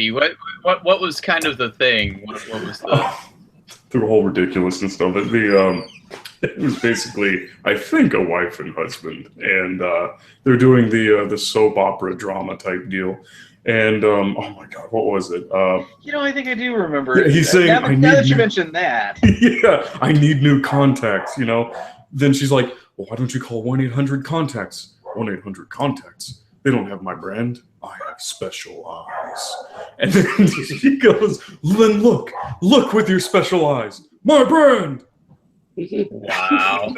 What was kind of the thing? What was the the whole ridiculousness of it? It was basically, I think, a wife and husband, and they're doing the soap opera drama type deal. And oh my God, what was it? I think I do remember. Yeah, he's saying, now that you mentioned that. Yeah, I need new contacts. Then she's like, well, why don't you call 1-800-CONTACTS? 1-800-CONTACTS. They don't have my brand. I have special eyes. And then she goes, then look with your special eyes. My brand. Wow.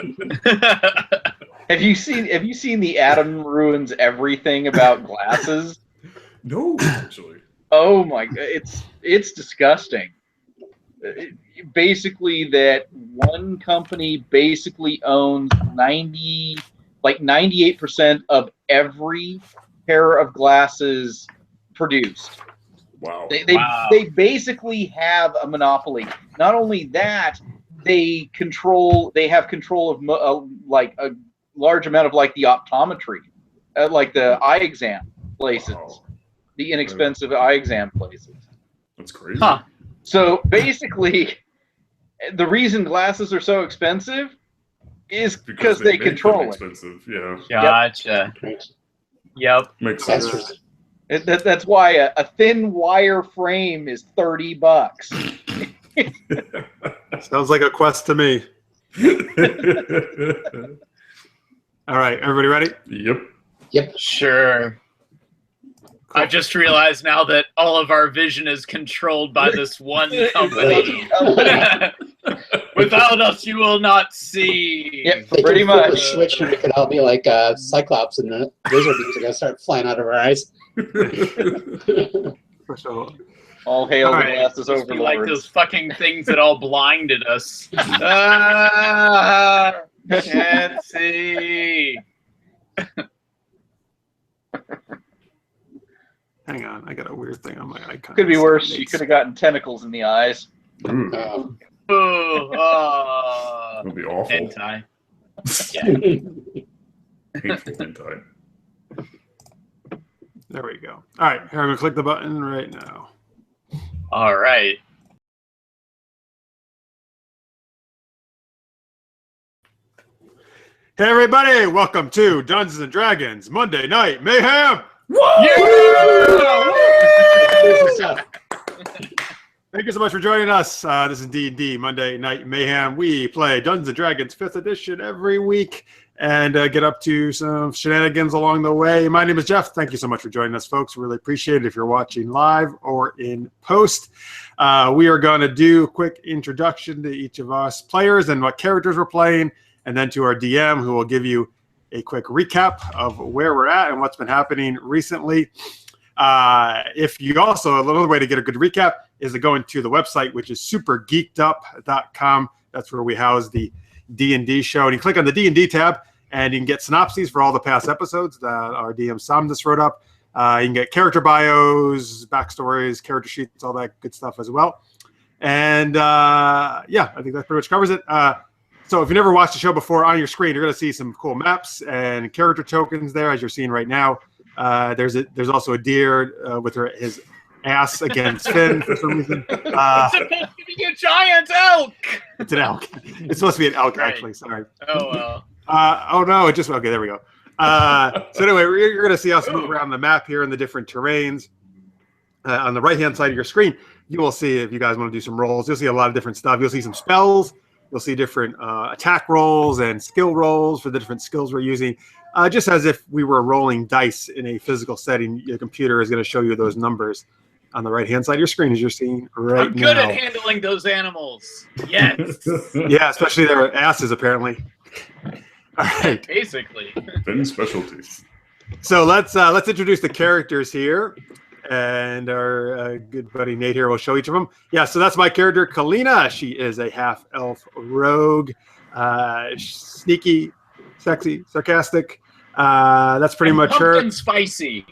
Have you seen the Adam Ruins Everything about glasses? No, actually. Oh my God, it's disgusting. Basically, that one company basically owns 98% of every pair of glasses produced. Wow. They basically have a monopoly. Not only that, they have control of a large amount of the optometry, like the eye exam places, the inexpensive eye exam places. That's crazy. Huh. So basically, the reason glasses are so expensive is because they control it. Expensive, yeah. Gotcha. Yep. Makes sense. That's why a thin wire frame is $30. Sounds like a quest to me. All right, everybody ready? Yep. Sure. I just realized now that all of our vision is controlled by this one company. Without us, you will not see. Yep, They pretty can flip a much. switch and it could all be like Cyclops and the laser beams are going to start flying out of our eyes. For sure. All hail All the right. glasses Just be like overlords. those fucking things that all blinded us. Can't see. Hang on, I got a weird thing on my icon. Could be worse. You could have gotten tentacles in the eyes. Ooh, that'd be awful. Hentai. Painful hentai. There we go. All right, here I'm gonna click the button right now. All right. Hey everybody, welcome to Dungeons and Dragons Monday Night Mayhem. Thank you so much for joining us. This is D&D Monday Night Mayhem. We play Dungeons and Dragons 5th edition every week and get up to some shenanigans along the way. My name is Jeff. Thank you so much for joining us, folks. Really appreciate it if you're watching live or in post. We are going to do a quick introduction to each of us players and what characters we're playing, and then to our DM, who will give you a quick recap of where we're at and what's been happening recently. If you also, another way to get a good recap is to go into the website, which is supergeekedup.com. That's where we house the D&D show. And you click on the D&D tab, and you can get synopses for all the past episodes that our DM Samdus wrote up. You can get character bios, backstories, character sheets, all that good stuff as well. And yeah, I think that pretty much covers it. So if you never watched the show before, on your screen, you're going to see some cool maps and character tokens there, as you're seeing right now. There's also a deer with his ass against Finn for some reason. It's supposed to be a giant elk. It's an elk. It's supposed to be an elk, Right. actually. Sorry. Oh, well. Oh, no. It just, okay, there we go. So anyway, you're going to see us move around the map here in the different terrains. On the right-hand side of your screen, you will see, if you guys want to do some rolls, you'll see a lot of different stuff. You'll see some spells. You'll see different attack rolls and skill rolls for the different skills we're using. Just as if we were rolling dice in a physical setting, your computer is going to show you those numbers on the right-hand side of your screen, as you're seeing right now. I'm good at handling those animals. Yes. Yeah, especially their asses, apparently. All right. Basically. Then specialty. So let's introduce the characters here, and our good buddy Nate here will show each of them. Yeah, so that's my character, Kalina. She is a half-elf rogue, sneaky, sexy, sarcastic. That's pretty much her. Pumpkin spicy.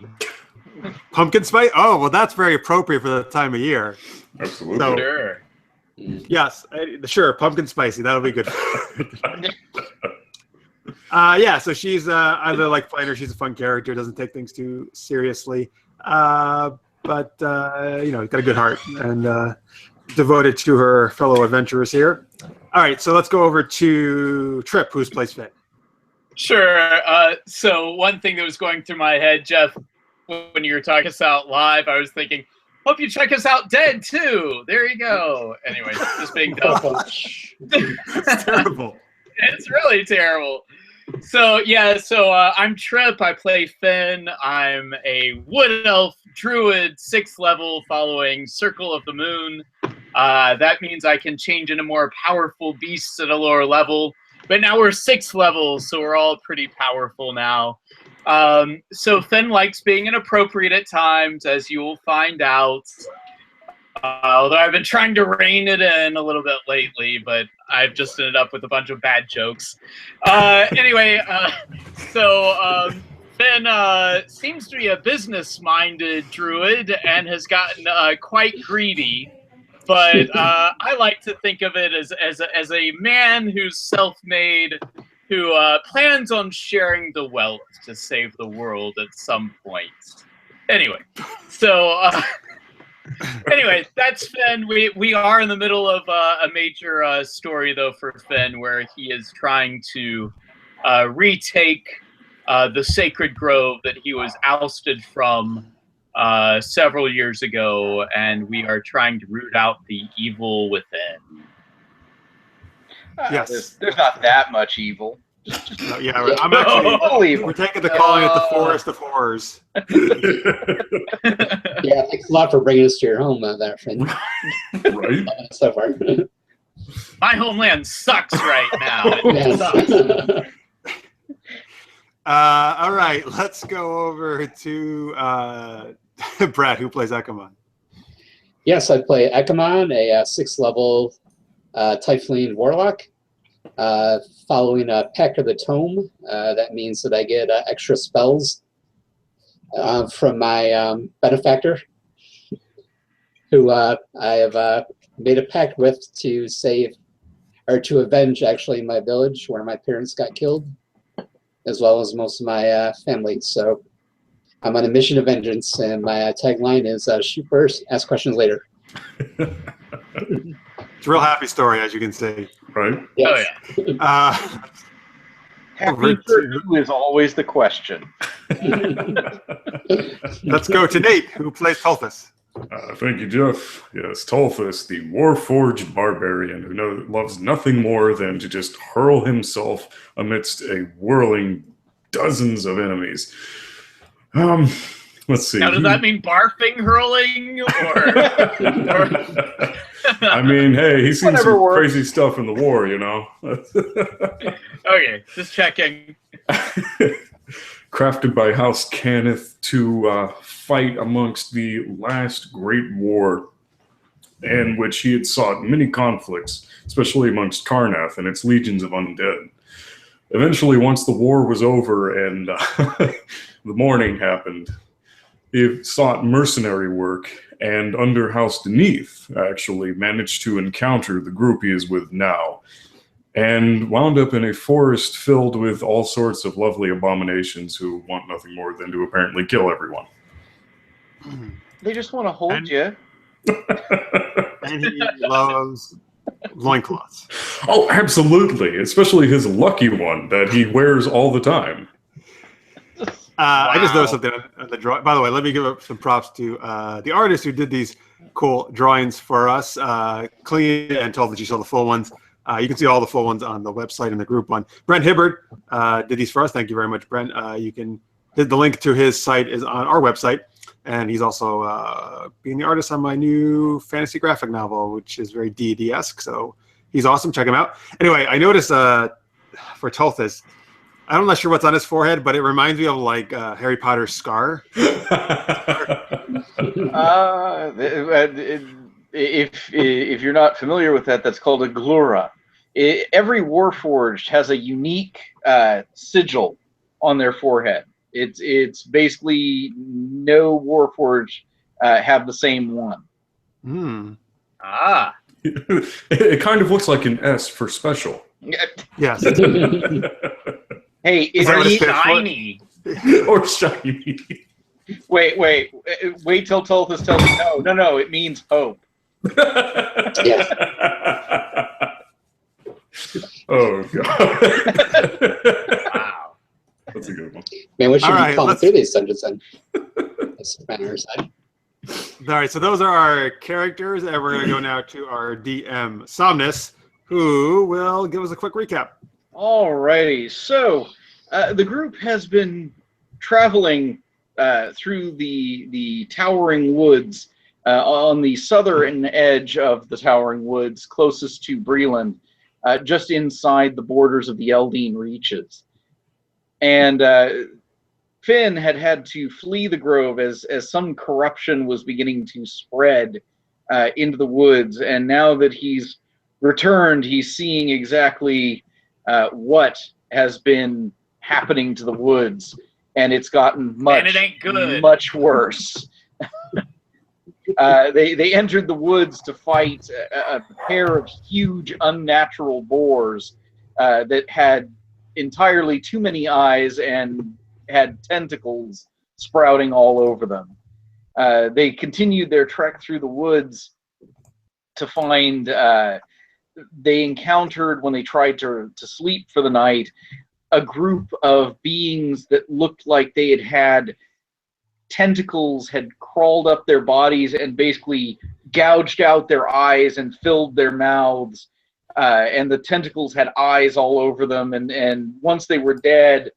Pumpkin spice? Oh, well, that's very appropriate for the time of year. Absolutely. So, Sure. yes, sure, pumpkin spicy. That'll be good. Yeah, so she's I really like playing her. She's a fun character. Doesn't take things too seriously. but got a good heart and devoted to her fellow adventurers here. All right, so let's go over to Trip, who's plays Finn. Sure. So one thing that was going through my head, Jeff, when you were talking us out live, I was thinking, hope you check us out dead too. There you go. Anyway, just being dumb. It's terrible. It's really terrible. So I'm Trip. I play Finn. I'm a wood elf druid, 6th level, following Circle of the Moon. That means I can change into more powerful beasts at a lower level. But now we're 6th level, so we're all pretty powerful now. So Finn likes being inappropriate at times, as you will find out. Although I've been trying to rein it in a little bit lately, but I've just ended up with a bunch of bad jokes. Anyway, Finn seems to be a business-minded druid and has gotten quite greedy. But I like to think of it as a man who's self-made, who plans on sharing the wealth to save the world at some point. Anyway, that's Finn. We are in the middle of a major story, though, for Finn, where he is trying to retake the sacred grove that he was ousted from several years ago, and we are trying to root out the evil within. Yes. There's not that much evil. I'm actually. We're taking the calling it the Forest of Horrors. Yeah, thanks a lot for bringing us to your home, there, Finn. Right? So far. My homeland sucks right now. It sucks. All right, let's go over to Brad, who plays Ekamon. Yes, I play Ekamon, a 6th level Typhling Warlock. Following Pact of the Tome, that means that I get extra spells from my benefactor, who I have made a pact with to save, or to avenge, actually, my village where my parents got killed, as well as most of my family. So I'm on a mission of vengeance, and my tagline is shoot first, ask questions later. It's a real happy story, as you can see. Right? Yes. Oh, yeah. Happy for who is always the question. Let's go to Nate, who plays Tulfus. Thank you, Jeff. Yes, Tulfus, the warforged barbarian who loves nothing more than to just hurl himself amidst a whirling dozens of enemies. Let's see. Now, does that mean barfing hurling, or... I mean, hey, he's seen some works. crazy stuff in the war, you know. Okay, just checking. Crafted by House Cannith to fight amongst the last great war, in which he had sought many conflicts, especially amongst Karnath and its legions of undead. Eventually, once the war was over and the morning happened, he sought mercenary work, and under House Deneath actually managed to encounter the group he is with now, and wound up in a forest filled with all sorts of lovely abominations who want nothing more than to apparently kill everyone. They just want to hold you. And he loves loincloths. Oh, absolutely. Especially his lucky one that he wears all the time. I just noticed something on the drawing. By the way, let me give up some props to the artist who did these cool drawings for us. Clean and told that you saw the full ones. You can see all the full ones on the website and the group one. Brent Hibbard did these for us. Thank you very much, Brent. The link to his site is on our website, and he's also being the artist on my new fantasy graphic novel, which is very D&D-esque. So he's awesome. Check him out. Anyway, I noticed for Tulfus, I'm not sure what's on his forehead, but it reminds me of like Harry Potter's scar. If you're not familiar with that, that's called a glura. Every Warforged has a unique sigil on their forehead. It's basically no Warforged have the same one. Ah. It kind of looks like an S for special. Yes. Hey, Or it's shiny. Or shiny. Wait till Tulthus tells you no, it means hope. Yeah. Oh god. Wow. That's a good one. Man, we should All be right, calling let's- through these dungeons then. That's on our side. All right, so those are our characters, and we're going to go now to our DM, Somnus, who will give us a quick recap. Alrighty, so the group has been traveling through the Towering Woods on the southern edge of the Towering Woods, closest to Breland, just inside the borders of the Eldine Reaches. And Finn had to flee the grove as some corruption was beginning to spread into the woods, and now that he's returned, he's seeing exactly what has been happening to the woods, and it's gotten And it ain't good. much worse. They entered the woods to fight a pair of huge unnatural boars that had entirely too many eyes and had tentacles sprouting all over them. They continued their trek through the woods to find they encountered, when they tried to sleep for the night, a group of beings that looked like they had tentacles had crawled up their bodies and basically gouged out their eyes and filled their mouths, and the tentacles had eyes all over them, and once they were dead,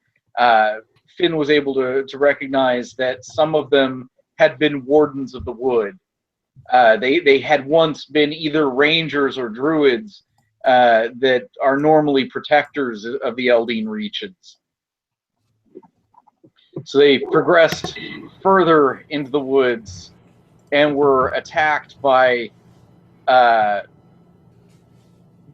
Finn was able to recognize that some of them had been wardens of the wood. They had once been either rangers or druids that are normally protectors of the Eldine Reaches. So they progressed further into the woods and were attacked by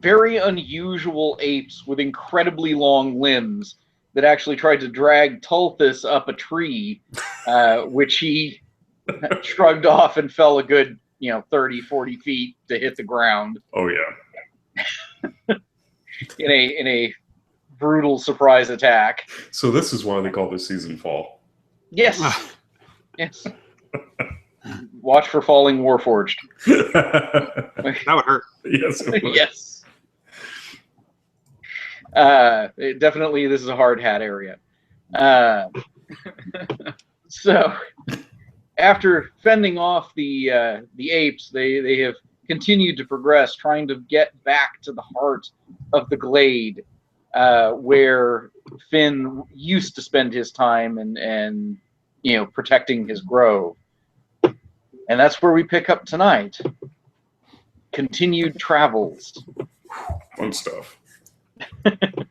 very unusual apes with incredibly long limbs that actually tried to drag Tulthus up a tree, which he shrugged off and fell a good 30, 40 feet to hit the ground Oh yeah. in a brutal surprise attack. So this is why they call this season fall. Yes. Yes. Watch for falling Warforged. That would hurt. Yes. It would. Yes. Definitely, this is a hard hat area. So, after fending off the apes, they have continued to progress, trying to get back to the heart of the glade, where Finn used to spend his time and protecting his grove. And that's where we pick up tonight. Continued travels. Fun stuff.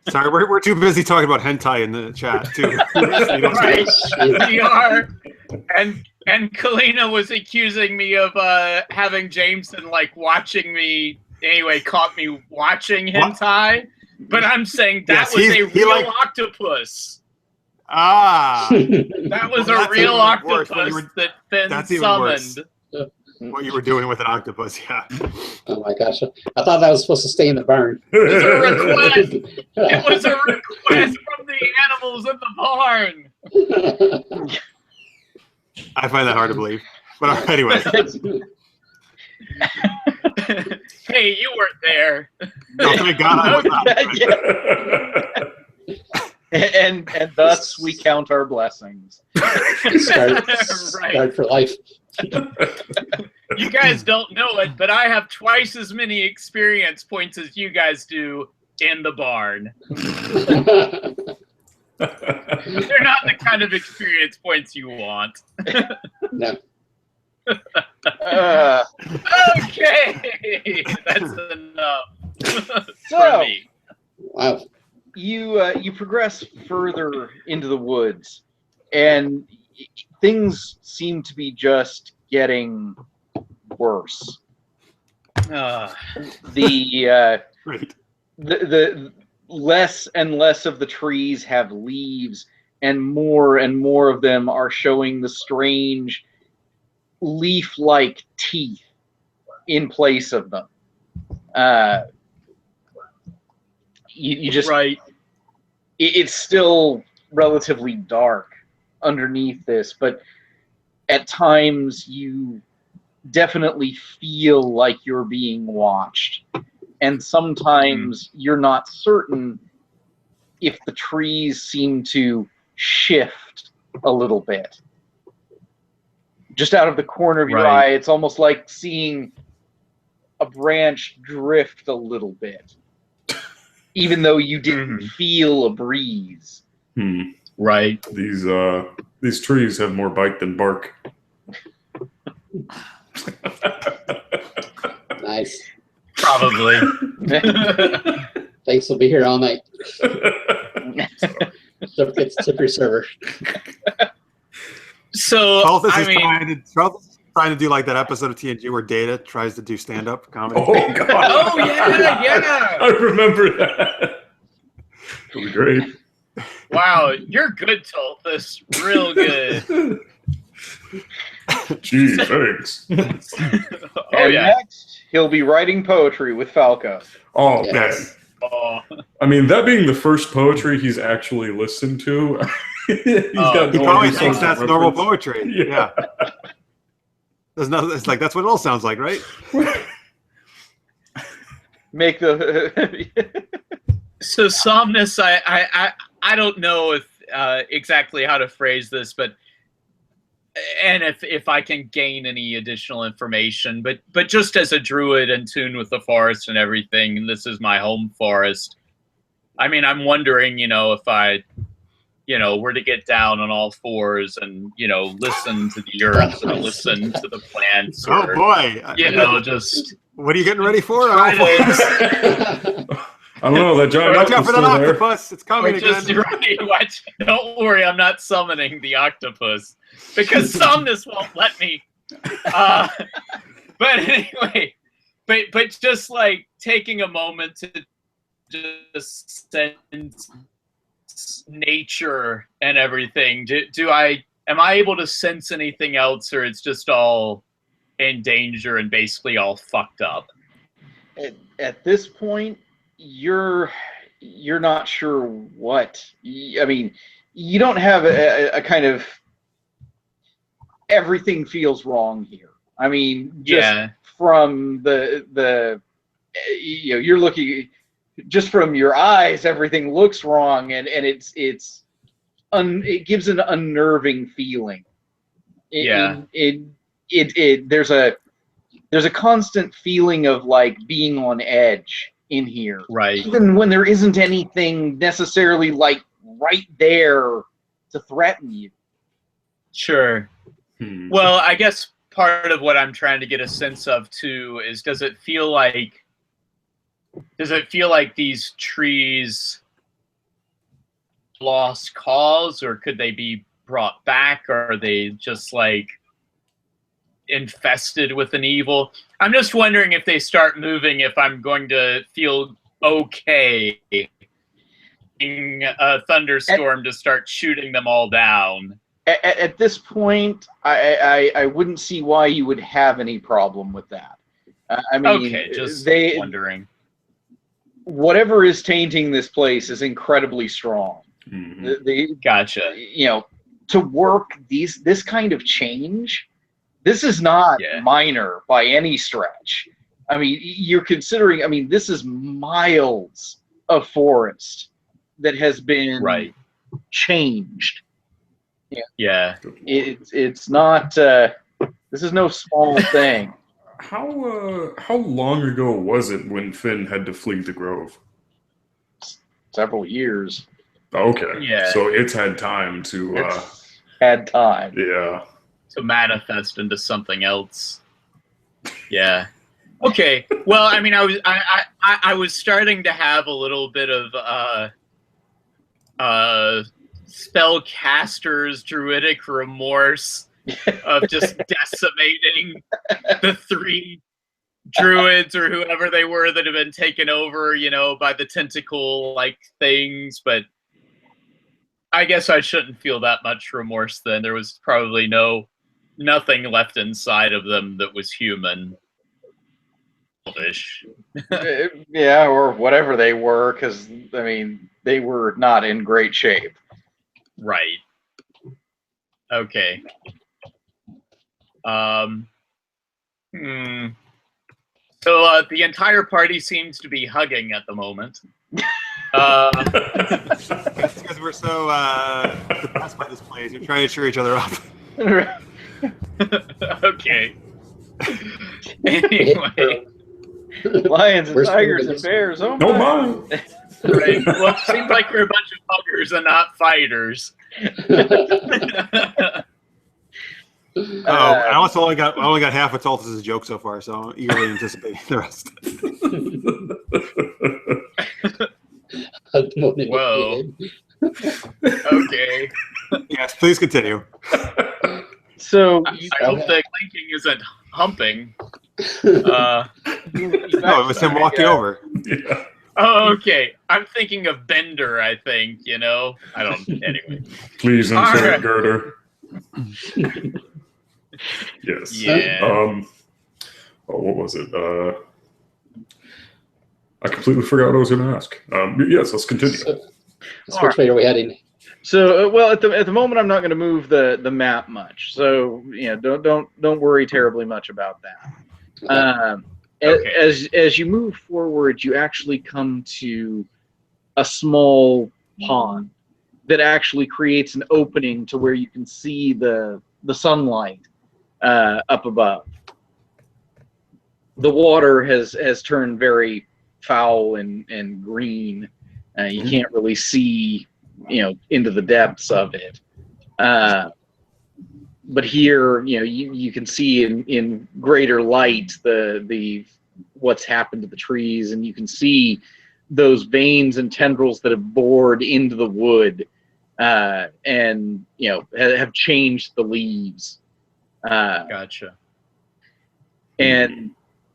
Sorry, we're too busy talking about hentai in the chat, too. Right. We are. And Kalina was accusing me of having Jameson watching me. Anyway, caught me watching hentai. But I'm saying that was a real octopus. Ah. That was a real octopus that Finn that's even summoned. worse. What you were doing with an octopus, yeah. Oh my gosh. I thought that was supposed to stay in the barn. It was a request. It was a request from the animals in the barn. I find that hard to believe. But anyway. Hey, you weren't there. No, thank God I was not. And thus we count our blessings. Start for life. You guys don't know it, but I have twice as many experience points as you guys do in the barn. They're not the kind of experience points you want. No. Okay, that's enough So, for me. Wow. You progress further into the woods, and things seem to be just getting worse. The Great. the less and less of the trees have leaves, and more of them are showing the strange leaf-like teeth in place of them. You just right. It's still relatively dark underneath this, but at times you definitely feel like you're being watched, and sometimes you're not certain if the trees seem to shift a little bit. Just out of the corner of your eye, it's almost like seeing a branch drift a little bit, even though you didn't feel a breeze. Right. These trees have more bite than bark. Nice. Probably. Thanks. We'll be here all night. It's tip your server. So Charles is trying to do like that episode of TNG where Data tries to do stand-up comedy. Oh God! Oh yeah. I remember that. It'll be great. Wow, you're good, Tolthus. Real good. Gee, thanks. And next, he'll be writing poetry with Falco. Oh, Yes. man. Oh. I mean, that being the first poetry he's actually listened to, he's got He no probably idea thinks what that's reference. normal poetry. Yeah. There's no. It's like that's what it all sounds like, right? Make the So Somnus, I don't know if exactly how to phrase this, but and if I can gain any additional information, but just as a druid in tune with the forest and everything, and this is my home forest. I mean, I'm wondering, if I, were to get down on all fours and listen to the earth or listen to the plants. Oh or, boy! just. What are you getting ready for? Try I don't know, that giant Watch out octopus for that still there. octopus! It's coming again. Watch. Don't worry, I'm not summoning the octopus because Somnus won't let me. But anyway, but just like taking a moment to just sense nature and everything. Am I able to sense anything else, or it's just all in danger and basically all fucked up? at this point, you're not sure what. I mean, you don't have a kind of everything feels wrong here. I mean, just from the you're looking just from your eyes, everything looks wrong, and it gives an unnerving feeling. There's a constant feeling of like being on edge in here, right? Even when there isn't anything necessarily like right there to threaten you. Sure. Well, I guess part of what I'm trying to get a sense of too is does it feel like these trees lost cause, or could they be brought back, or are they just like infested with an evil? I'm just wondering if they start moving, if I'm going to feel okay in a thunderstorm to start shooting them all down. At this point, I wouldn't see why you would have any problem with that. I mean, okay, just wondering. Whatever is tainting this place is incredibly strong. Gotcha. To work this kind of change, this is not minor by any stretch. I mean, you're considering. I mean, this is miles of forest that has been changed. Yeah. It's not. This is no small thing. How long ago was it when Finn had to flee the Grove? Several years. Okay. Yeah. So it's had time to. Had time. Yeah. To manifest into something else. Yeah. Okay. Well, I mean, I was starting to have a little bit of spellcaster's druidic remorse of just decimating the 3 druids or whoever they were that have been taken over, by the tentacle like things, but I guess I shouldn't feel that much remorse then. There was probably nothing left inside of them that was human. Yeah, or whatever they were, because I mean, they were not in great shape. Right. Okay. So the entire party seems to be hugging at the moment. That's because we're so depressed by this place. We're trying to cheer each other up. Okay. Anyway. Lions and Where's tigers the and bears. Oh No, my! mine. Right. Well, it seems like we're a bunch of huggers and not fighters. I also only got half a Tultis' joke so far, so I'm eagerly anticipating the rest. Whoa. Okay. Yes, please continue. So I hope the clinking isn't humping. No, it was him walking over. Yeah. Oh, okay. I'm thinking of Bender, I think, you know? I don't, anyway. Please insert Alright. girder. Yes. Yeah. Oh, what was it? I completely forgot what I was going to ask. Yes, let's continue. So which way are we heading? So, well, at the moment, I'm not going to move the map much. So, don't worry terribly much about that. Okay. As you move forward, you actually come to a small pond that actually creates an opening to where you can see the sunlight up above. The water has turned very foul and green. You can't really see, into the depths of it. But here, you can see in greater light the what's happened to the trees, and you can see those veins and tendrils that have bored into the wood, and have changed the leaves. Gotcha. And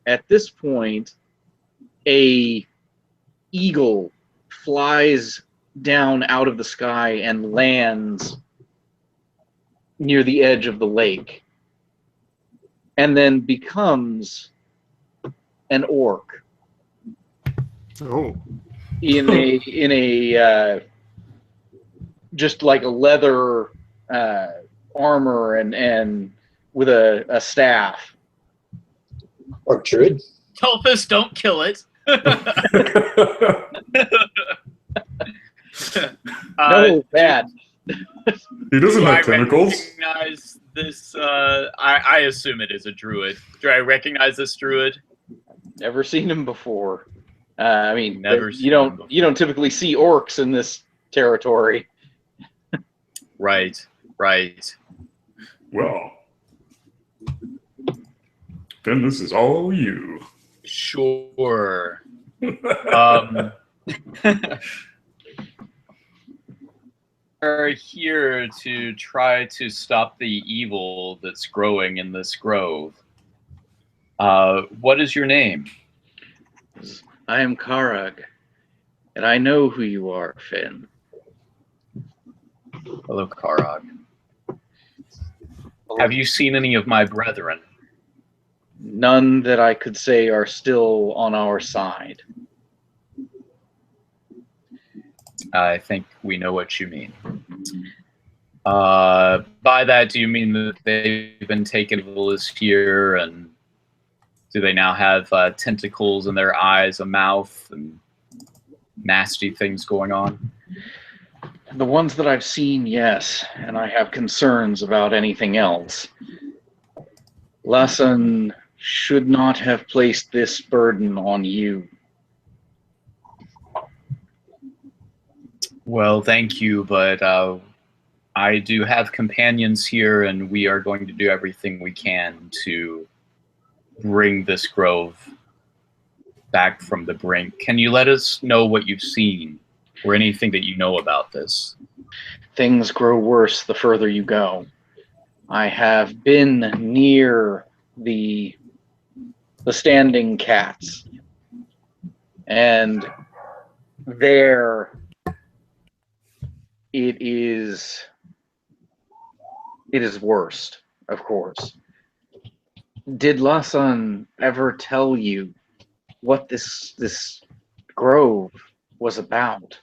at this point, a eagle flies down out of the sky and lands near the edge of the lake, and then becomes an orc Oh. in a just like a leather armor and with a staff. Orc druid? Tulfus, don't kill it. No, bad. He doesn't Do I have tentacles. recognize this? I assume it is a druid. Do I recognize this druid? Never seen him before. I mean, Never you seen don't him before. you don't typically see orcs in this territory. Right. Well, then this is all you. Sure. We're here to try to stop the evil that's growing in this grove. What is your name? I am Karag, and I know who you are, Finn. Hello, Karag. Have you seen any of my brethren? None that I could say are still on our side. I think we know what you mean. By that, do you mean that they've been taken evil this year, and do they now have tentacles in their eyes, a mouth, and nasty things going on? The ones that I've seen, yes, and I have concerns about anything else. Lassan should not have placed this burden on you. Well, thank you, but I do have companions here, and we are going to do everything we can to bring this grove back from the brink. Can you let us know what you've seen, or anything that you know about this? Things grow worse the further you go. I have been near the standing cats, and there it is worst, of course. Did Lassan ever tell you what this grove was about?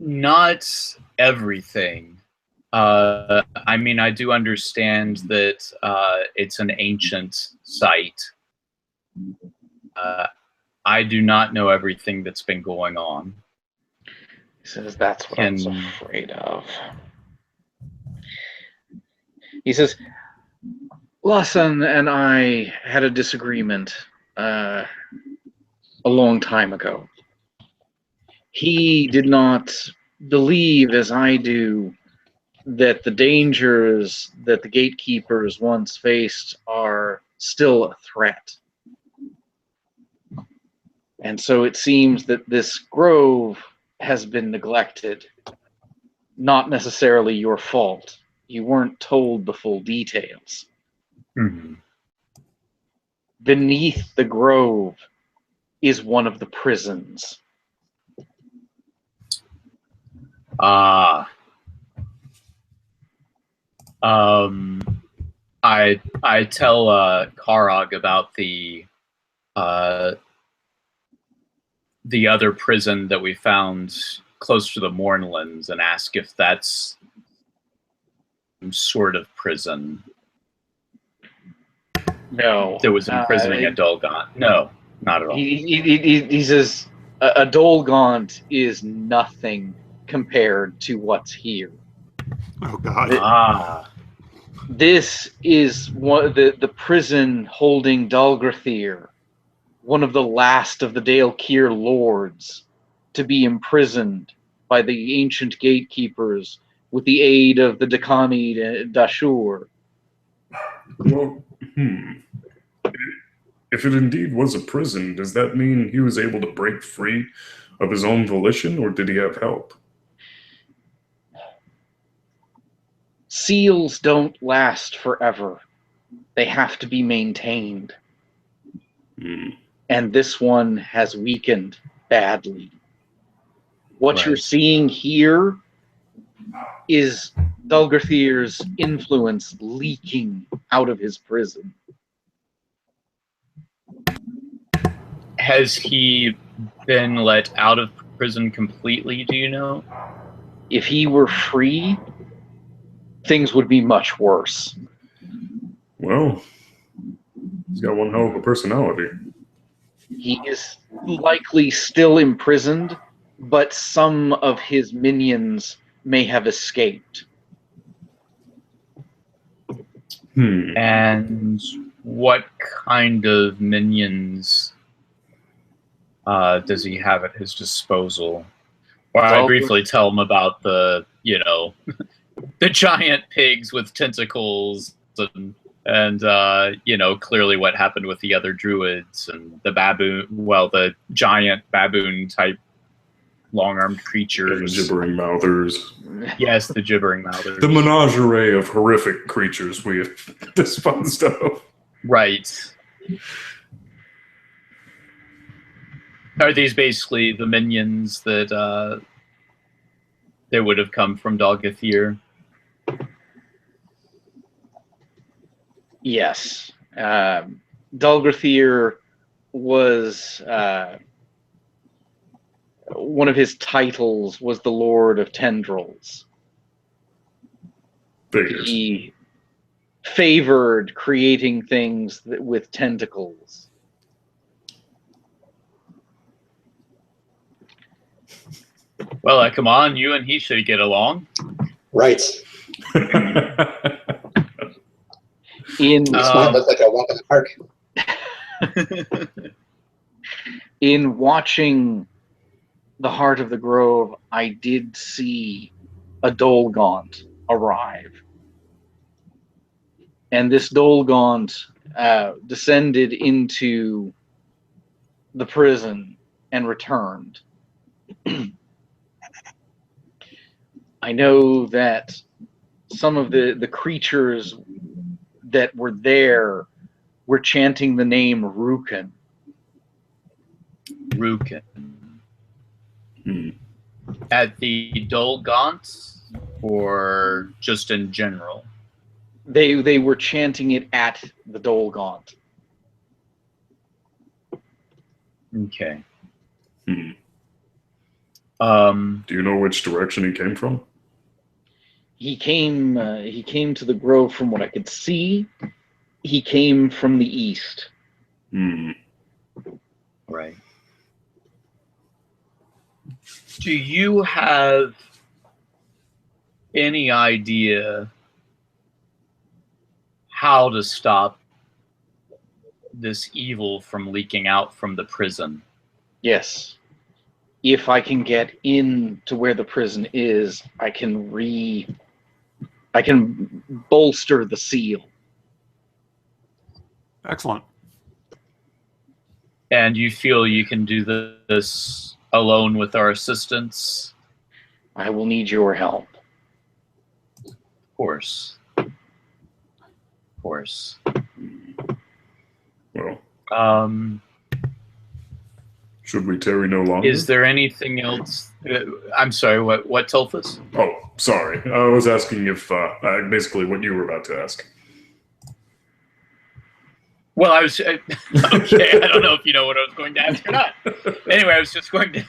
Not everything. I mean, I do understand that it's an ancient site. I do not know everything that's been going on. He says, that's what I was afraid of. He says, Lawson and I had a disagreement a long time ago. He did not believe, as I do, that the dangers that the gatekeepers once faced are still a threat. And so it seems that this grove has been neglected. Not necessarily your fault. You weren't told the full details. Mm-hmm. Beneath the grove is one of the prisons. I tell Karog about the other prison that we found close to the Mournlands and ask if that's some sort of prison. No. That was imprisoning a Dolgont. No, not at all. He says a Dolgont is nothing compared to what's here. Oh God. This is the prison holding Dalgrathir, one of the last of the Dalekeir lords, to be imprisoned by the ancient gatekeepers with the aid of the Dakani Dashur. Well, if it indeed was a prison, does that mean he was able to break free of his own volition, or did he have help? Seals don't last forever. They have to be maintained. And this one has weakened badly. What you're seeing here is Dalgrathir's influence leaking out of his prison. Has he been let out of prison completely, do you know? If he were free, things would be much worse. Well, he's got one hell of a personality. He is likely still imprisoned, but some of his minions may have escaped. And what kind of minions does he have at his disposal? Well, I briefly tell him about the, the giant pigs with tentacles and clearly what happened with the other druids and the baboon, the giant baboon type long-armed creatures. And the gibbering mouthers. Yes, the gibbering mouthers. The menagerie of horrific creatures we have disposed of. Right. Are these basically the minions that they would have come from Dalgrathir? Yes. Dalgrathir was... one of his titles was the Lord of Tendrils. Figures. He favored creating things with tentacles. Well, come on, you and he should get along. Right. In This might look like a walk in the park. In watching the Heart of the Grove, I did see a Dolgaunt arrive. And this Dolgaunt descended into the prison and returned. I know that some of the creatures that were there were chanting the name Rukin. Rukin. At the Dolgaunt or just in general? They were chanting it at the Dolgaunt. Okay. Do you know which direction he came from? He came to the grove from what I could see. He came from the east. Right. Do you have any idea how to stop this evil from leaking out from the prison? Yes. If I can get in to where the prison is, I can bolster the seal. Excellent. And you feel you can do this alone with our assistance? I will need your help. Of course. Of course. Well, should we tarry no longer? Is there anything else? I'm sorry, what, Tulfus? Oh, sorry. I was asking if, basically what you were about to ask. Well, I was okay. I don't know if you know what I was going to ask or not. Anyway, I was just going to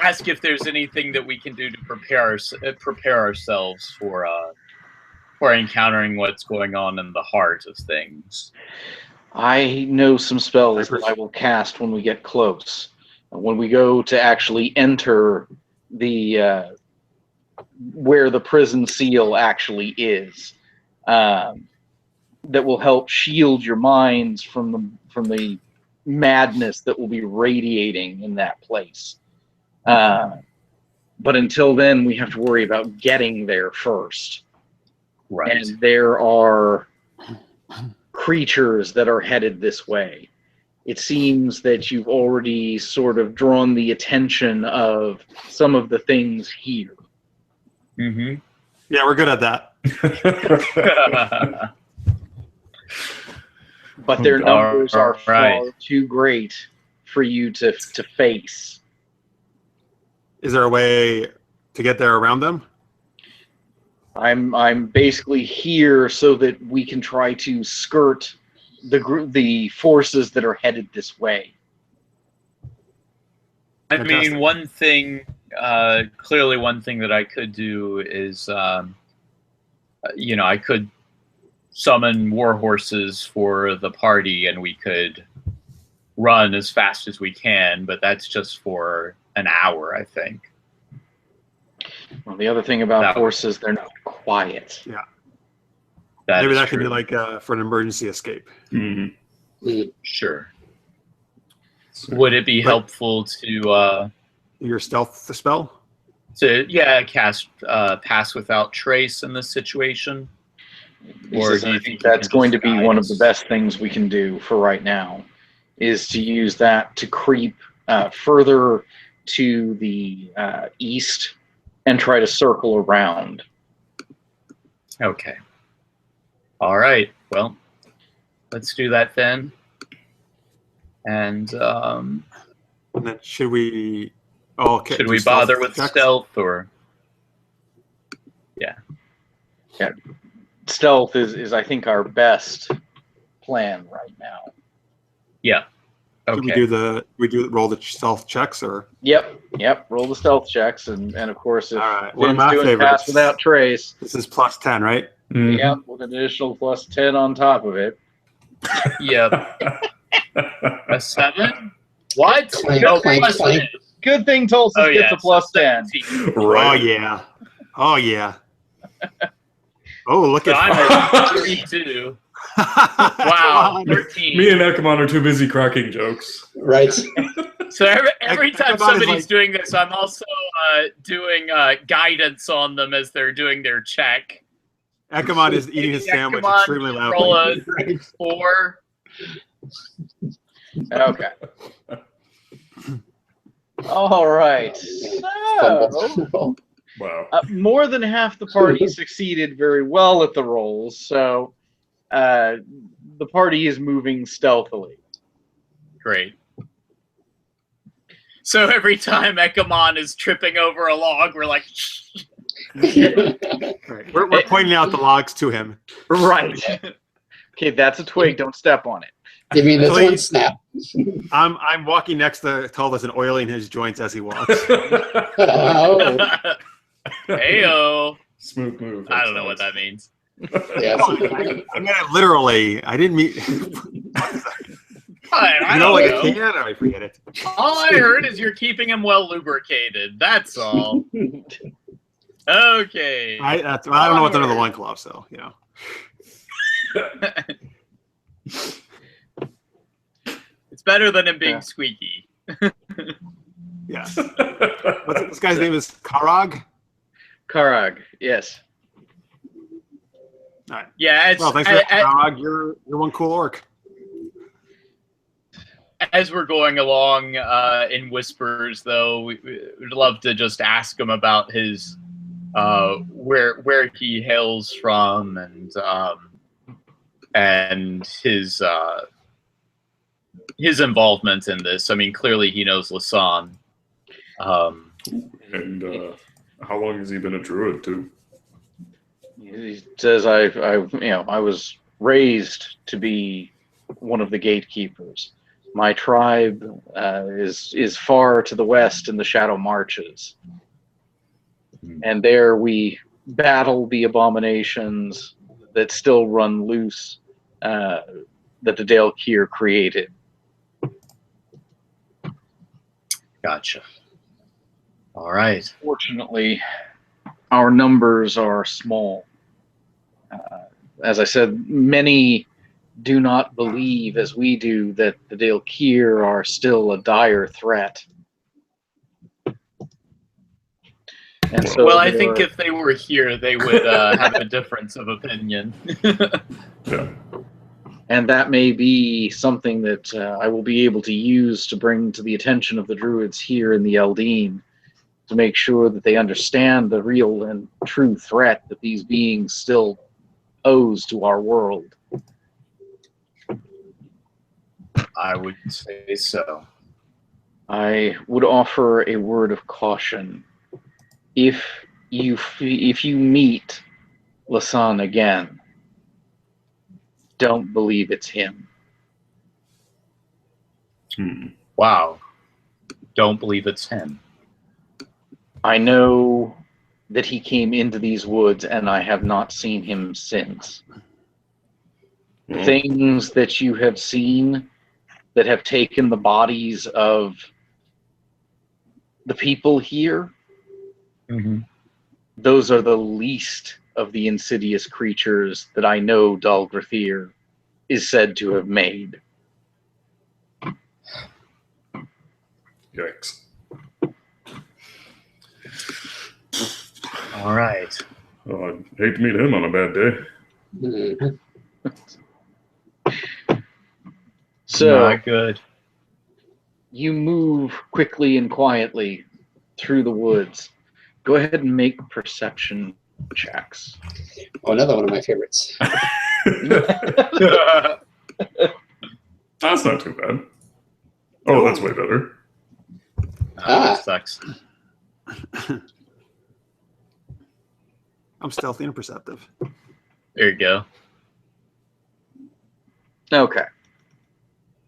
ask if there's anything that we can do to prepare ourselves for encountering what's going on in the heart of things. I know some spells that I will cast when we get close. When we go to actually enter the where the prison seal actually is. That will help shield your minds from the madness that will be radiating in that place. But until then, we have to worry about getting there first. Right. And there are creatures that are headed this way. It seems that you've already sort of drawn the attention of some of the things here. Mm-hmm. Yeah, we're good at that. But their numbers are right. far too great for you to face. Is there a way to get there around them? I'm basically here so that we can try to skirt the forces that are headed this way. I Fantastic. mean, one thing that I could do is, I could summon war horses for the party and we could run as fast as we can, but that's just for an hour, I think. Well, the other thing about horses, they're not quiet. Yeah. Maybe that could be like for an emergency escape. Mm-hmm. Sure. Would it be helpful to your stealth spell? Cast Pass Without Trace in this situation? Or do you think that's going to be one of the best things we can do for right now, is to use that to creep further to the east and try to circle around. Okay. All right. Well, let's do that then. And then should we? Oh, okay. Should we bother with stealth or? Yeah. Yeah. Stealth is I think our best plan right now. Yeah. Okay. We roll the stealth checks or? Yep. Roll the stealth checks and of course if one of my doing favorites. Pass Without Trace. This is plus 10, right? Mm-hmm. Yep, with an additional plus 10 on top of it. Yep. A 7? What? Clank, No, clank, plus clank. 10. Good thing Tulsa gets a plus 10. Right. Oh yeah. Oh, look So at I'm at 32. Wow, 13. Me and Ekamon are too busy cracking jokes. Right. So every time Echelon is somebody's doing this, I'm also doing guidance on them as they're doing their check. Ekamon is eating his sandwich Echelon, extremely roll loudly. a 4. Okay. All right. So, Wow. more than half the party succeeded very well at the rolls, so the party is moving stealthily. Great. So every time Ekamon is tripping over a log, we're like, Right. We're pointing out the logs to him. Right. Okay, that's a twig. Don't step on it. Give me this Please. one snap. I'm walking next to Tullis and oiling his joints as he walks. Oh, Heyo. Smooth move. I don't know what that means. yes. I meant it literally. I didn't mean. I You don't like know. a can? I forget it. All I heard is you're keeping him well lubricated. That's all. Okay. I don't know what's under the loincloth, so you know. It's better than him being squeaky. Yes. This guy's name is Karag. Karag, yes. All right. Yeah, it's, Well, thanks for that, Karag. You're one cool orc. as we're going along in whispers, though, we'd love to just ask him about his where he hails from and his involvement in this. I mean, clearly he knows Lasan. And how long has he been a druid too? He says, I was raised to be one of the gatekeepers. My tribe is far to the west in the Shadow Marches. And there we battle the abominations that still run loose that the Dalekir created. Gotcha. All right. Fortunately, our numbers are small. As I said, many do not believe, as we do, that the Dalekir are still a dire threat. And so Well, I think if they were here, they would have a difference of opinion. Yeah. And that may be something that I will be able to use to bring to the attention of the Druids here in the Eldeen, to make sure that they understand the real and true threat that these beings still pose to our world. I would say so. I would offer a word of caution. If you meet Lasan again, don't believe it's him. Wow. Don't believe it's him. I know that he came into these woods, and I have not seen him since. Well, Things that you have seen that have taken the bodies of the people here, those are the least of the insidious creatures that I know Dalgrathir is said to have made. yikes. All right. Oh, I'd hate to meet him on a bad day. So Not good. you move quickly and quietly through the woods. Go ahead and make perception checks. Oh, another one of my favorites. That's not too bad. Oh, that's way better. Ah. That sucks. I'm stealthy and perceptive. There you go. Okay.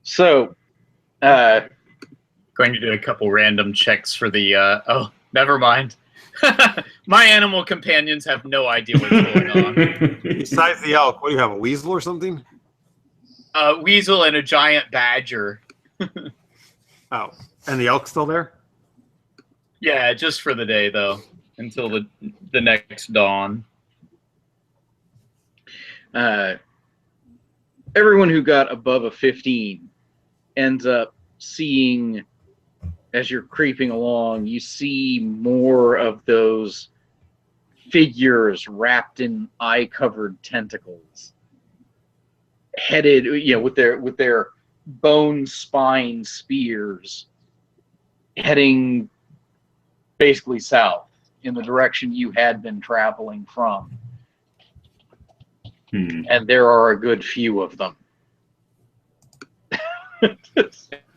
So, Going to do a couple random checks for the. Oh, never mind. My animal companions have no idea what's going on. Besides the elk, what do you have? A weasel or something? Weasel and a giant badger. Oh, and the elk's still there? Yeah, just for the day though, until the next dawn. everyone who got above a 15 ends up seeing, as you're creeping along, you see more of those figures wrapped in eye-covered tentacles, headed, with their bone spine spears, heading basically south in the direction you had been traveling from. And there are a good few of them.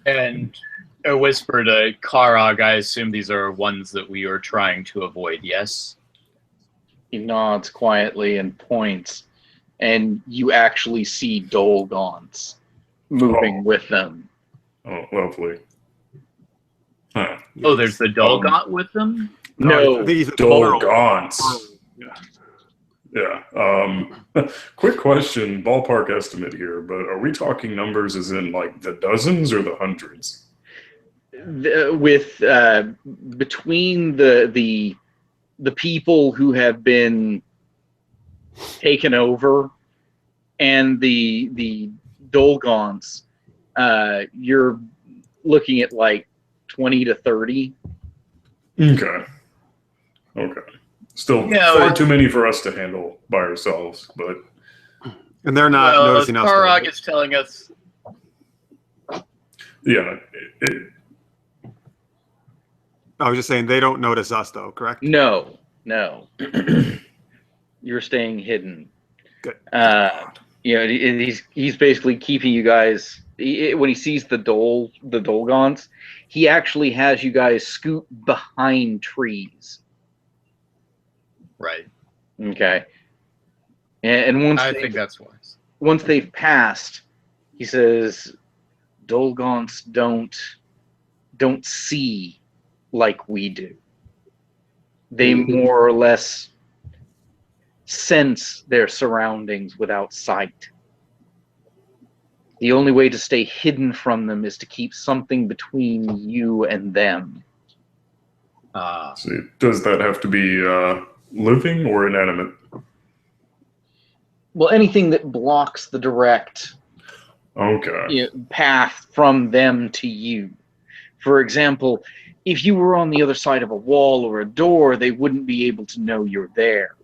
And a whisper to Karag, I assume these are ones that we are trying to avoid, yes? He nods quietly and points, and you actually see Dolgons moving with them. Oh, lovely. Huh. Oh, there's the Dolgaunt with them? No. I think he's Dolgaunts. Yeah. Yeah. Quick question, ballpark estimate here, but are we talking numbers as in like the dozens or the hundreds? Between the people who have been taken over and the Dolgaunts, you're looking at like 20 to 30. Okay. Still far too many for us to handle by ourselves, but And they're not noticing us. Karag is telling us. yeah. I was just saying they don't notice us, though, correct? No. You're staying hidden. Good. He's basically keeping you guys. When he sees the Dolgaunts, he actually has you guys scoot behind trees. Right. Okay. And I think that's wise. once they've passed, he says, Dolgaunts don't see like we do. They more or less sense their surroundings without sight. The only way to stay hidden from them is to keep something between you and them. See, does that have to be living or inanimate? Well, anything that blocks the direct path from them to you. For example, if you were on the other side of a wall or a door, they wouldn't be able to know you're there.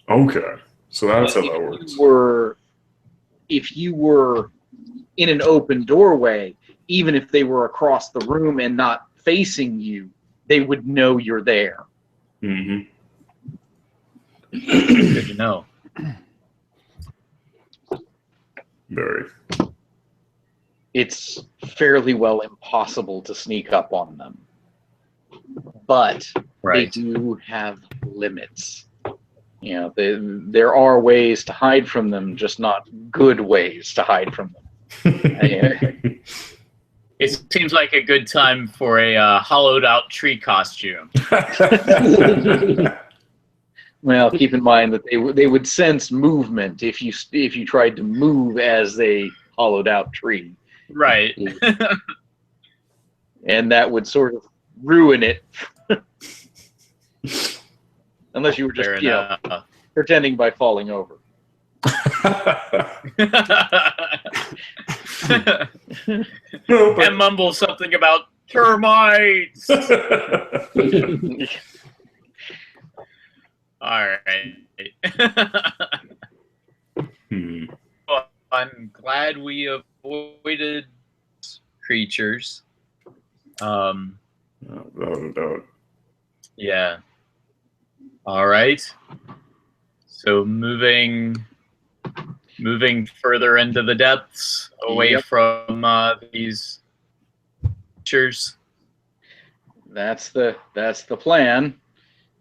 Okay, so that's how that works. If you were in an open doorway, even if they were across the room and not facing you, they would know you're there. Mm-hmm. Good to know. Very. It's fairly well impossible to sneak up on them. But they do have limits. There are ways to hide from them, just not good ways to hide from them. It seems like a good time for a hollowed-out tree costume. Well, keep in mind that they would sense movement if you tried to move as a hollowed-out tree. Right. And that would sort of ruin it. Unless you were just, pretending by falling over. And mumble something about termites. All right. Well, I'm glad we avoided creatures. Without a doubt. Yeah. All right. So moving further into the depths, away from these creatures. That's the plan.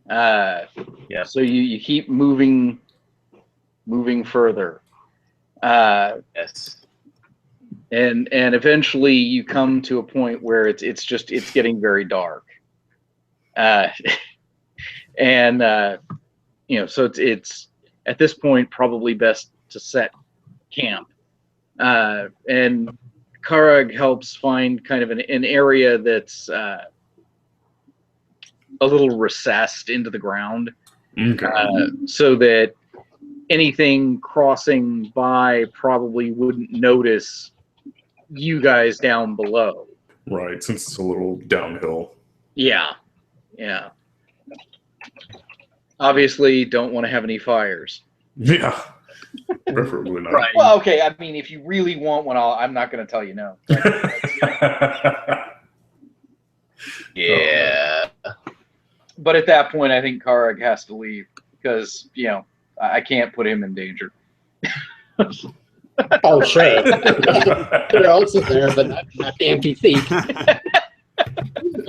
So you keep moving further. Yes. And eventually you come to a point where it's getting very dark. So it's at this point probably best to set camp. And Karag helps find kind of an area that's a little recessed into the ground, so that anything crossing by probably wouldn't notice you guys down below. Right, since it's a little downhill. Yeah. Obviously, don't want to have any fires. Yeah, preferably not. Right. Well, okay. I mean, if you really want one, I'm not going to tell you no. Yeah. But at that point, I think Karag has to leave because I can't put him in danger. Oh, sure. They're also there, but not the NPC.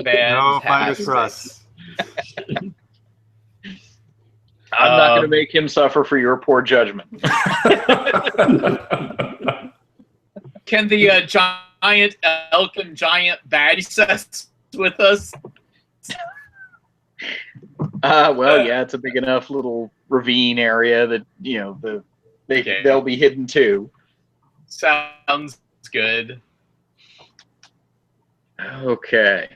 No fires for us. I'm not going to make him suffer for your poor judgment. Can the giant elk and giant badge sets with us. Well, yeah, it's a big enough little ravine area that they'll be hidden too. Sounds good. Okay.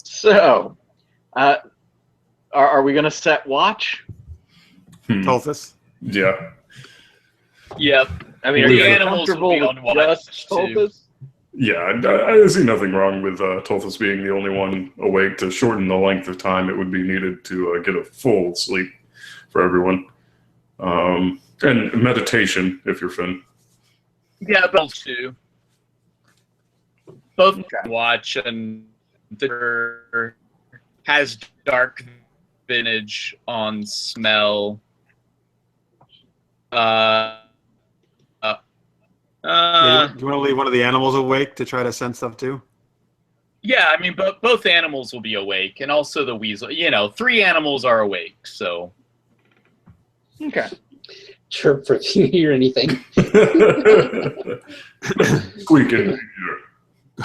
So, are we gonna set watch? Tolthus. Yeah. Yep. I mean, are The you animals will comfortable be with on watch, just too. Tolthus? Yeah, I see nothing wrong with Tolthus being the only one awake to shorten the length of time it would be needed to get a full sleep for everyone. And meditation, if you're Finn. Yeah, both too. Both Okay. watch, and the has dark vintage on smell. Do you want to leave one of the animals awake to try to sense stuff too? Yeah, I mean, both animals will be awake, and also the weasel. 3 animals are awake, so. Okay. Chirp for if you hear anything. Squeaking.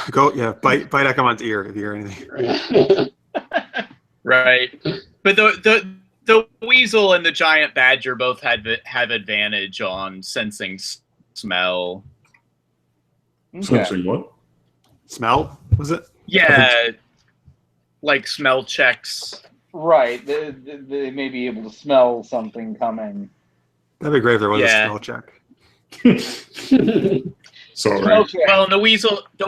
Go, yeah, bite Ekamon's ear if you hear anything. Right, but the weasel and the giant badger both have advantage on sensing smell. Okay. Sensing what? Smell, was it? Yeah, like smell checks. Right. They may be able to smell something coming. That'd be great if there was Yeah. a smell check. Sorry. Okay. Well, and the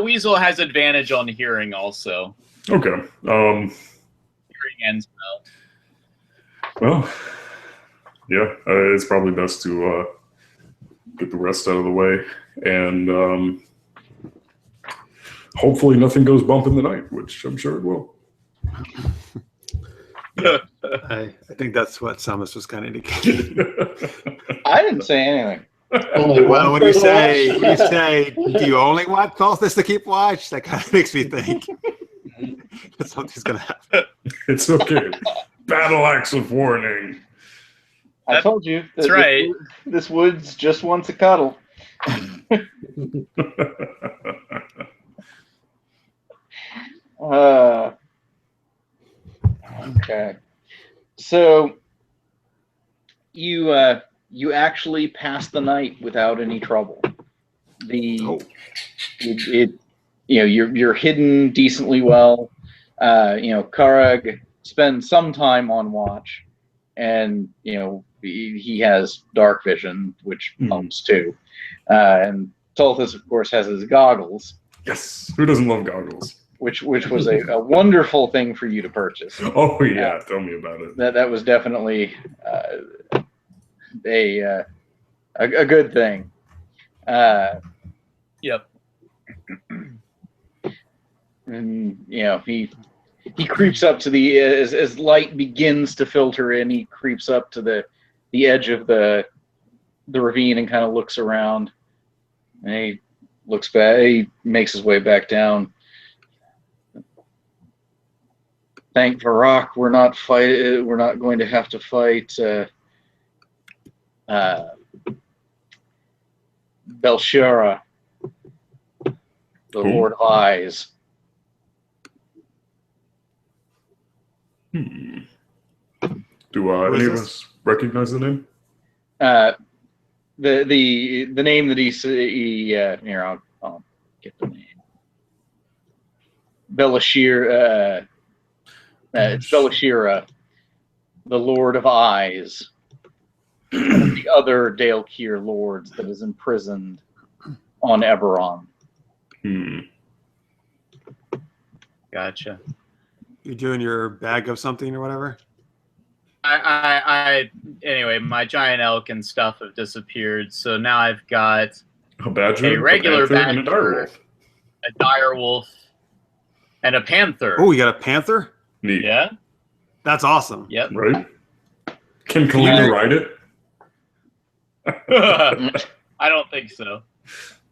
weasel has advantage on hearing also. Okay. Hearing and smell. Well, yeah, it's probably best to get the rest out of the way, and hopefully nothing goes bump in the night, which I'm sure it will. I think that's what Samus was kind of indicating. I didn't say anything. Only Well, one when you for the say, do you only want Tolthus to keep watch? That kind of makes me think that something's gonna happen. It's okay. Battle axe of warning. I told you. That's right. This woods just wants a cuddle. Okay. So you actually pass the night without any trouble. You're hidden decently well. Karag spends some time on watch, and he has dark vision, which helps too. And Tolthus, of course, has his goggles. Yes. Who doesn't love goggles? Which was a wonderful thing for you to purchase. Oh yeah, tell me about it. That was definitely a good thing. Yep. And he creeps up to the as light begins to filter in. He creeps up to the edge of the ravine and kind of looks around. And he looks back. He makes his way back down. Thank Varrock, we're not going to have to fight Belshira, the Lord of Eyes. Do any of us recognize the name? The name that he here, I'll get the name. Belashir. It's Belashira, the Lord of Eyes, the other Dalekeer lords that is imprisoned on Eberron. Gotcha. You doing your bag of something or whatever? Anyway, my giant elk and stuff have disappeared, so now I've got A badger, a regular a panther, and a badger, direwolf. a direwolf, and a panther. Oh, you got a panther? Neat. Yeah. That's awesome. Yep. Right? Can Kalina ride it? I don't think so.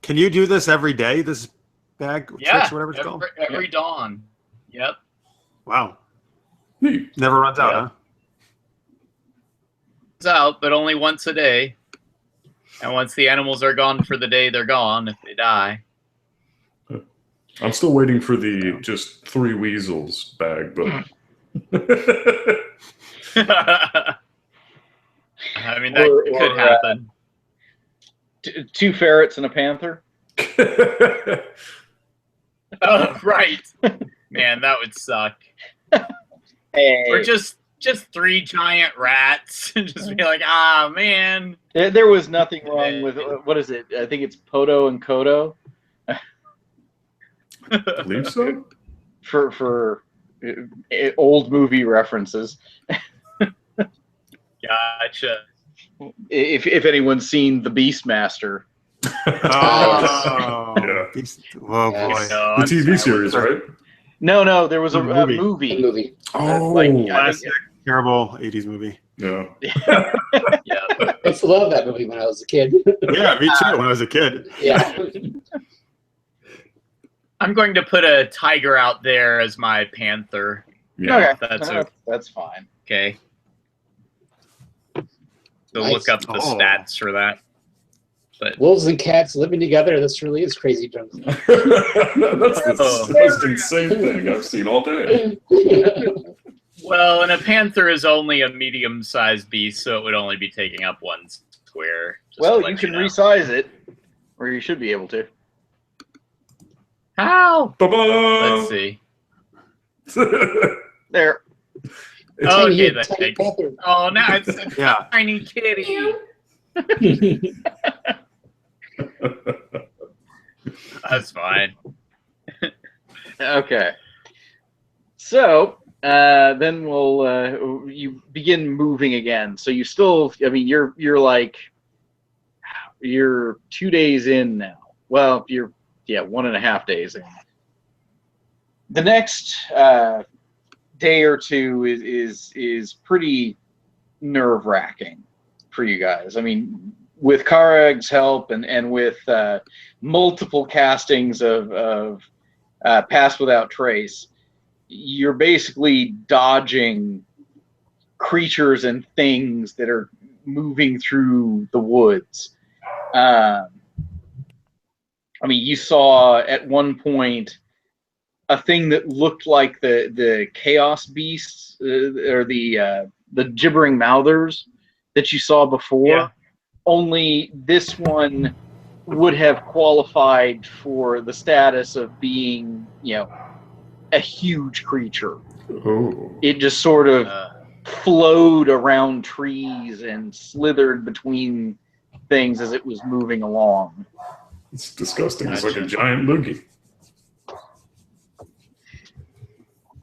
Can you do this every day? This bag Yeah. tricks, whatever it's called. Every dawn. Yep. Wow. Neat. Never runs out, Yeah. huh? It's out, but only once a day. And once the animals are gone for the day, they're gone if they die. I'm still waiting for the just 3 weasels bag, but I mean, that could happen. 2 ferrets and a panther. Oh, right. Man, that would suck. Hey. Or just 3 giant rats and just be like, ah, man. There was nothing wrong with what is it? I think it's Poto and Kodo. I believe so. For old movie references. Gotcha. If anyone's seen The Beastmaster. Oh, Yeah. Oh boy. No, The I'm TV sorry. series, right? No, there was a movie. movie. A movie. Oh, I think- Classic, terrible 80s movie. yeah. Yeah. I used to love that movie when I was a kid. Yeah, me too. When I was a kid. Yeah. I'm going to put a tiger out there as my panther. Yeah. Okay, That's that's fine. okay. So Nice. look up the Oh. stats for that. But Wolves and cats living together. This really is crazy junk. That's the most insane thing I've seen all day. well, and a panther is only a medium-sized beast, so it would only be taking up 1 square. just to Well, let you can know. resize it, or you should be able to. How? Ba-ba! Let's see. There. Oh, okay, Tiny thanks. panther. Oh, now it's a Yeah. tiny kitty. That's fine. Okay. So then we'll you begin moving again. So you still, I mean, you're like you're 2 days in now. Well, you're 1.5 days in. The next day or two is pretty nerve-wracking for you guys. I mean, with Karag's help and with multiple castings of Pass Without Trace, you're basically dodging creatures and things that are moving through the woods. I mean, you saw at one point a thing that looked like the Chaos Beasts or the Gibbering Mouthers that you saw before. Yeah. Only this one would have qualified for the status of being, a huge creature. Oh. It just sort of flowed around trees and slithered between things as it was moving along. It's disgusting. It's like a giant loogie.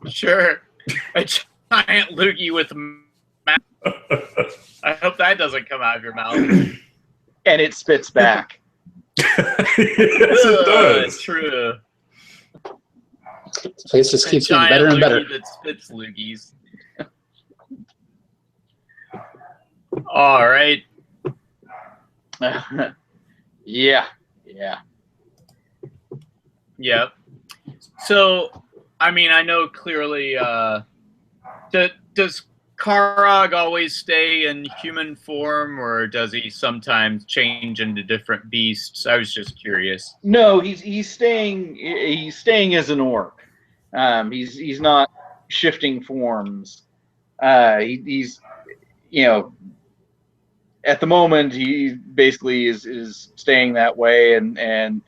Sure. A giant loogie with I hope that doesn't come out of your mouth. And it spits back. Yes, it does. True. This place just keeps A getting better and giant better. loogie that spits loogies. All right. Yeah. Yep. So, I mean, I know clearly. Does Karag always stay in human form, or does he sometimes change into different beasts? I was just curious. No, he's staying as an orc. He's not shifting forms. He's at the moment he basically is staying that way, and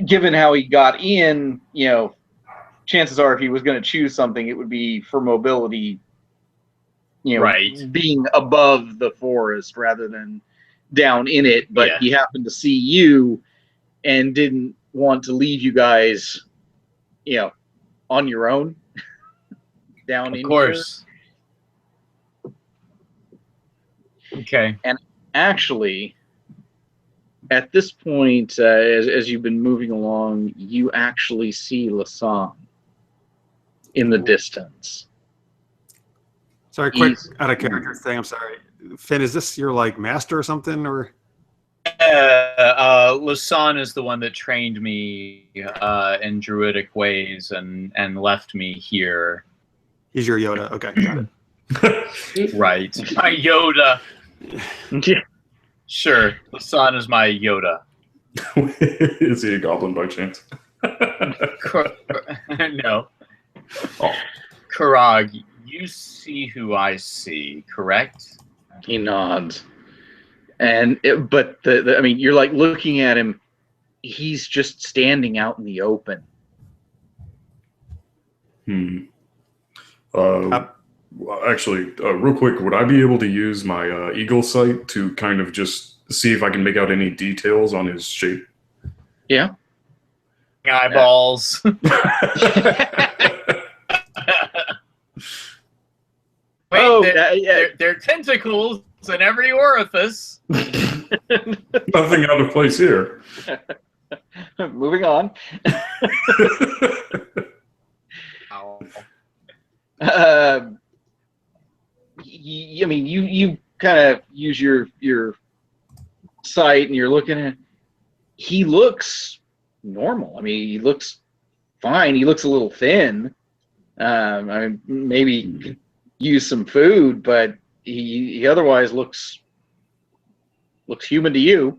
given how he got in, chances are if he was going to choose something, it would be for mobility, Right. being above the forest rather than down in it. But Yeah. he happened to see you and didn't want to leave you guys, on your own down in Of course. Okay. Actually, at this point, as you've been moving along, you actually see Lasan in the distance. Sorry, quick He's- out of character thing. I'm sorry, Finn. Is this your master or something, or? Lasan is the one that trained me in druidic ways and left me here. He's your Yoda. Okay, got it. Right. My Yoda. Sure. Lasan is my Yoda. Is he a goblin by chance? No. Oh. Karag, you see who I see, correct? He nods. But I mean, you're like looking at him. He's just standing out in the open. Actually, real quick, would I be able to use my eagle sight to kind of just see if I can make out any details on his shape? Yeah. Eyeballs. Wait, they're tentacles in every orifice. Nothing out of place here. Moving on. I mean, you kind of use your sight, and you're looking at. He looks normal. I mean, he looks fine. He looks a little thin. I mean, maybe use some food, but he otherwise looks human to you.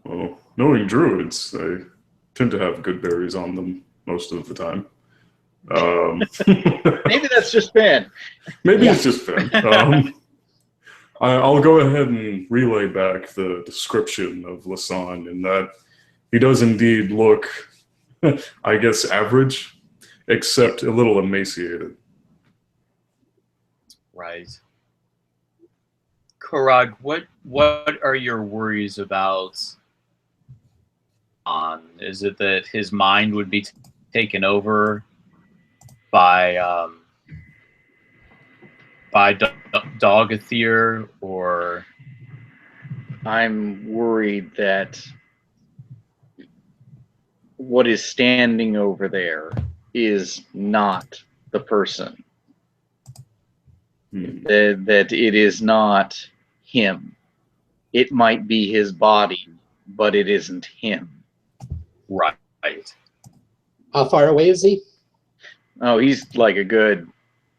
Well, knowing druids, they tend to have good berries on them most of the time. Maybe that's just Finn. Maybe it's just Finn. I'll go ahead and relay back the description of Lasan in that he does indeed look, I guess, average, except a little emaciated. Right. Karag, what are your worries about? Is it that his mind would be taken over by Dogathir, or? I'm worried that what is standing over there is not the person. That it is not him. It might be his body, but it isn't him. Right. How far away is he? Oh, he's like a good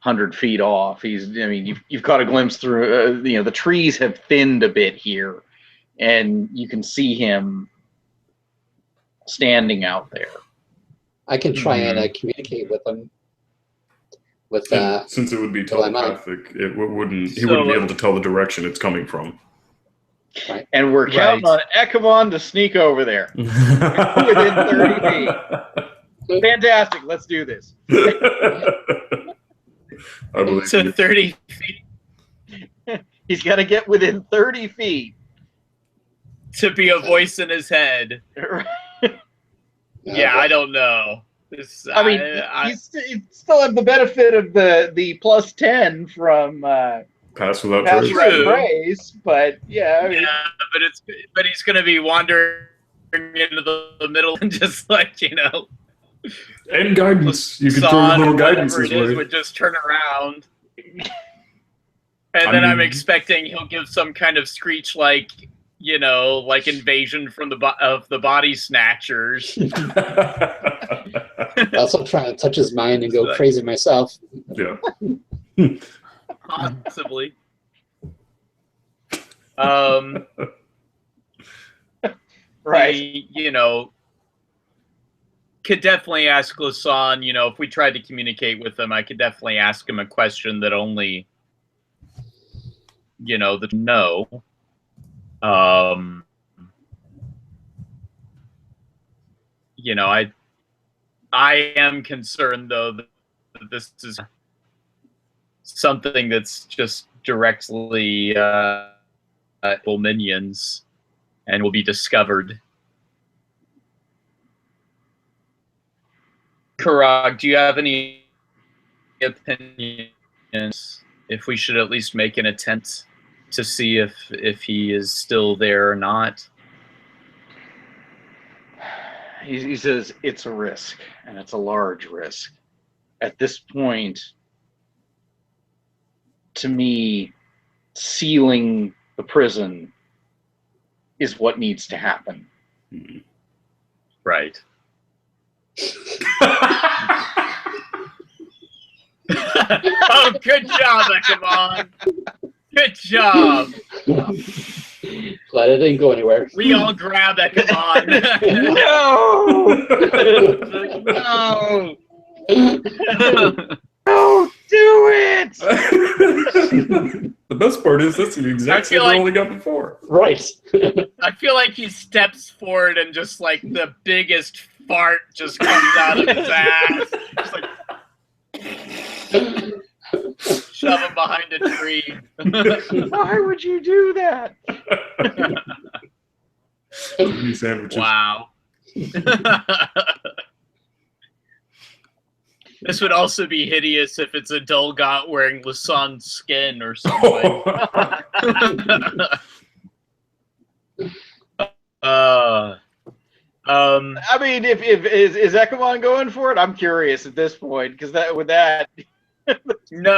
100 feet off. I mean, you've caught a glimpse through. The trees have thinned a bit here, and you can see him standing out there. I can try and communicate with him. Since it would be telepathic, he wouldn't be able to tell the direction it's coming from. Right. And we're counting on Ekamon to sneak over there within 30 feet. Fantastic. Let's do this. I believe so 30 feet. He's got to get within 30 feet to be a voice in his head. Yeah, I don't know. I mean, you still have the benefit of the plus 10 from Pass Without Trace, but yeah. I mean, but he's going to be wandering into the middle and just and guidance. You can throw a little guidance his way. Would just turn around. And then I'm expecting he'll give some kind of screech like invasion from the body snatchers. Also trying to touch his mind and go crazy myself. Yeah. Possibly. Right. Could definitely ask Lasan, if we tried to communicate with him, I could definitely ask him a question that only, the no. I am concerned though that this is something that's just directly minions and will be discovered. Karag, do you have any opinions if we should at least make an attempt to see if he is still there or not? He says it's a risk, and it's a large risk. At this point, to me, sealing the prison is what needs to happen. Right. Oh, good job, Ekamon. Good job. But it didn't go anywhere. We all grab Ekamon. No! No! Don't do it! The best part is that's the exact same roll he got before. Right. I feel like he steps forward and just like the biggest fart just comes out of his ass. Just like shove him behind a tree. Why would you do that? Mini sandwiches. Wow. This would also be hideous if it's a Dulgot wearing Lasan's skin or something. I mean, if is Ekamon going for it? I'm curious at this point because that with that. No.